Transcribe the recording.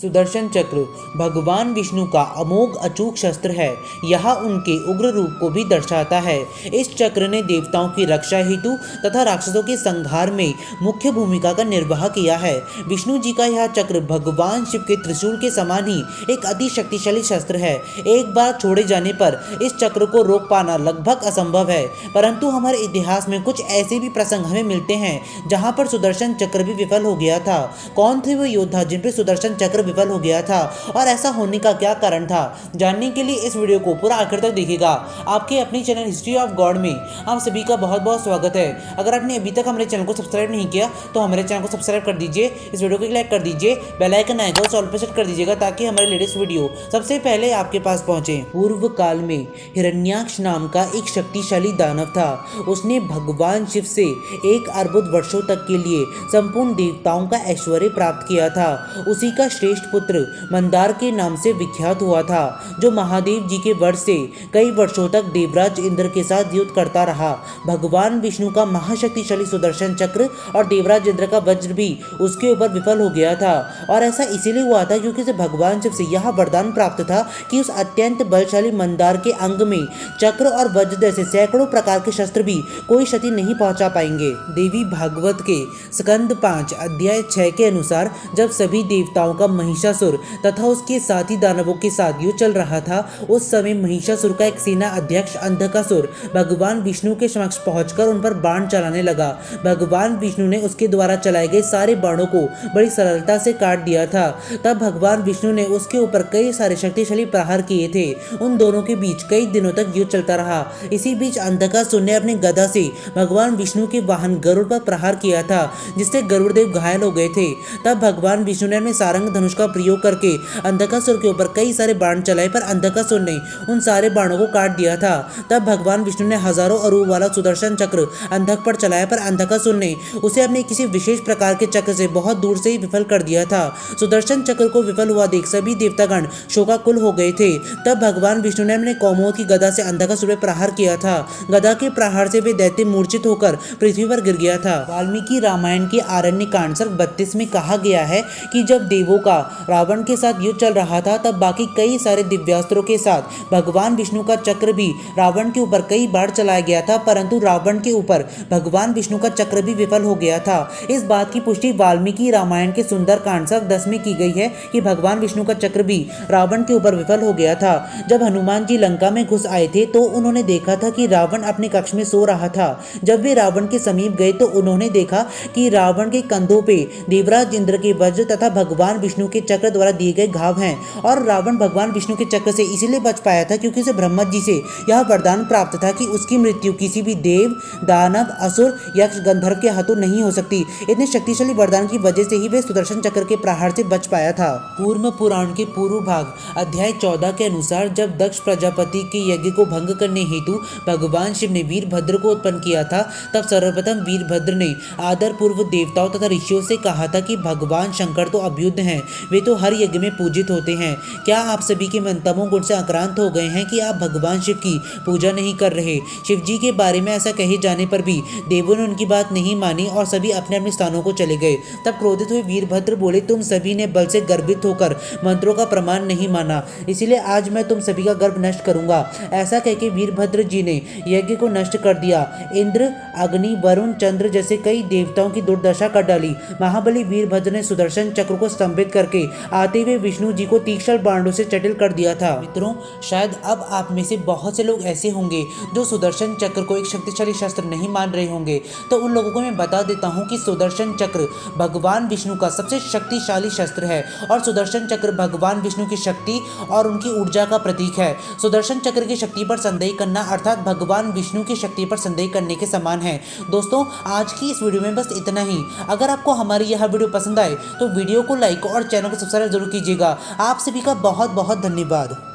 सुदर्शन चक्र भगवान विष्णु का अमोघ अचूक शस्त्र है। यह उनके उग्र रूप को भी दर्शाता है। इस चक्र ने देवताओं की रक्षा हेतु तथा राक्षसों के संहार में मुख्य भूमिका का निर्वाह किया है। विष्णु जी का यह चक्र भगवान शिव के त्रिशूल के समान ही एक अति शक्तिशाली शस्त्र है। एक बार छोड़े जाने पर इस चक्र को रोक पाना लगभग असंभव है, परंतु हमारे इतिहास में कुछ ऐसे भी प्रसंग हमें मिलते हैं जहां पर सुदर्शन चक्र भी विफल हो गया था। कौन थे वो योद्धा जिन पर सुदर्शन चक्र विफल हो गया था और ऐसा होने का क्या कारण था? जानने के लिए इस वीडियो को पूरा आखिर तक देखिएगा। आपके अपनी चैनल हिस्ट्री ऑफ गॉड में आप सभी का बहुत बहुत स्वागत है। अगर आपने अभी तक हमारे चैनल को सब्सक्राइब नहीं किया तो हमारे चैनल को सब्सक्राइब कर दीजिए, इस वीडियो को लाइक कर दीजिए, बेल आइकन आएगा उसे ऑल पे सेट कर दीजिएगा ताकि हमारे लेटेस्ट वीडियो सबसे पहले आपके पास पहुंचे। पूर्व काल में हिरण्याक्ष नाम का एक शक्तिशाली दानव था। उसने भगवान शिव से 1 अर्बुद वर्षों तक के लिए संपूर्ण देवताओं का ऐश्वर्य प्राप्त किया था। उसी का श्रेष्ठ पुत्र मंदार के नाम से विख्यात हुआ था, जो महादेव जी के वर से कई वर्षों तक देवराज इंद्र के साथ युद्ध करता रहा। भगवान विष्णु का महाशक्तिशाली सुदर्शन चक्र और देवराज इंद्र का वज्र भी उसके ऊपर विफल हो गया था, और ऐसा इसीलिए हुआ था क्योंकि उसे भगवान शिव से यह वरदान प्राप्त था कि उस अत्यंत बलशाली मंदार के अंग में चक्र और वज्र जैसे सैकड़ों प्रकार के शस्त्र भी कोई क्षति नहीं पहुंचा पाएंगे। देवी भागवत के स्कंद 5 अध्याय 6 के अनुसार जब सभी देवताओं का महिषासुर तथा उसके साथी दानवों के साथ युद्ध चल रहा था, उस समय महिषासुर का एक सेना अध्यक्ष अंधकासुर भगवान विष्णु के समक्ष पहुंचकर उन पर बाण चलाने लगा। भगवान विष्णु ने उसके द्वारा चलाए गए सारे बाणों को बड़ी सरलता से काट दिया था। तब भगवान विष्णु ने उसके ऊपर कई सारे शक्तिशाली प्रहार किए थे। उन दोनों के बीच कई दिनों तक युद्ध चलता रहा। इसी बीच अंधकासुर ने अपनी गदा से भगवान विष्णु के वाहन गरुड़ पर प्रहार किया था, जिससे गरुड़ देव घायल हो गए थे। तब भगवान विष्णु ने अपने सारंग धनुष का प्रयोग करके अंधकासुर के ऊपर कई सारे बाण चलाए, पर अंधकासुर ने उन सारे बाणों को काट दिया था। तब भगवान विष्णु ने हजारों अरू वाला सुदर्शन चक्र अंधक पर चलाया, पर अंधकासुर ने उसे अपने किसी विशेष प्रकार के चक्र से बहुत दूर से ही विफल कर दिया था। सुदर्शन चक्र को विफल हुआ देख सभी देवतागण शोकाकुल हो गए थे। तब भगवान विष्णु ने अपने कौमोद की गदा से अंधकासुर पर प्रहार किया था। गदा के प्रहार से वे दैत्य मूर्छित होकर पृथ्वी पर गिर गया था। वाल्मीकि रामायण के आरण्य कांड सर्ग 32 में कहा गया है कि जब देवों का रावण के साथ युद्ध चल रहा था, तब बाकी कई सारे दिव्यास्त्रों के साथ भगवान विष्णु का चक्र भी रावण के ऊपर कई बार चलाया गया था, परंतु रावण के ऊपर भगवान विष्णु का चक्र भी विफल हो गया था। इस बात की पुष्टि वाल्मीकि रामायण के सुंदर कांड सर्ग 10 में की गई है कि भगवान विष्णु का चक्र भी रावण के ऊपर विफल हो गया था। जब हनुमान जी लंका में घुस आए थे तो उन्होंने देखा था कि रावण अपने कक्ष में सो रहा था। जब वे रावण के समीप गए तो उन्होंने देखा कि रावण के कंधों पे देवराज इंद्र के वज्र तथा भगवान विष्णु के चक्र द्वारा दिए गए घाव हैं, और रावण भगवान विष्णु के चक्र से इसीलिए बच पाया था क्योंकि उसे ब्रह्मा जी से यह वरदान प्राप्त था कि उसकी मृत्यु किसी भी देव, दानव, असुर, यक्ष, गंधर्व के हाथों नहीं हो सकती। इतने शक्तिशाली वरदान की वजह से ही वे सुदर्शन चक्र के प्रहार से बच पाया था। कूर्म पुराण के पूर्व भाग अध्याय 14 के अनुसार जब दक्ष प्रजापति के यज्ञ को भंग करने हेतु भगवान शिव ने वीरभद्र को उत्पन्न किया था, तब सर्वप्रथम वीरभद्र ने आदर पूर्व देवताओं तथा ऋषियों से कहा था कि भगवान शंकर तो अभ्युदय हैं, वे तो हर यज्ञ में पूजित होते हैं। क्या आप सभी के मन तमो गुण से आक्रांत हो गए हैं कि आप भगवान शिव की पूजा नहीं कर रहे? शिव जी के बारे में ऐसा कहे जाने पर भी देवों ने उनकी बात नहीं मानी और सभी अपने अपने स्थानों को चले गए। तब क्रोधित हुए वीरभद्र बोले, तुम सभी ने बल से गर्वित होकर मंत्रों का प्रमाण नहीं माना, इसीलिए आज मैं तुम सभी का गर्भ नष्ट करूंगा। ऐसा कहकर वीरभद्र जी ने यज्ञ को नष्ट कर दिया। इंद्र, अग्नि, वरुण, चंद्र जैसे कई देवताओं की दुर्दशा कर डाली। महाबली वीरभद्र ने सुदर्शन चक्र को स्तंभित करके आते हुए विष्णु जी को तीक्ष्ण बाणों से चटिल कर दिया था। मित्रों, शायद अब आप में से बहुत से लोग ऐसे होंगे जो सुदर्शन चक्र को एक शक्तिशाली शस्त्र नहीं मान रहे होंगे, तो उन लोगों को मैं बता देता हूं कि सुदर्शन चक्र भगवान विष्णु का सबसे शक्तिशाली शस्त्र है, और सुदर्शन चक्र भगवान विष्णु की शक्ति और उनकी ऊर्जा का प्रतीक है। सुदर्शन चक्र की शक्ति पर संदेह करना अर्थात भगवान विष्णु की शक्ति पर संदेह करने के समान है। दोस्तों, आज की इस वीडियो में बस इतना ही। अगर आपको हमारी यह वीडियो पसंद आए तो वीडियो को लाइक और चैनल को सब्सक्राइब जरूर कीजिएगा। आप सभी का बहुत बहुत धन्यवाद।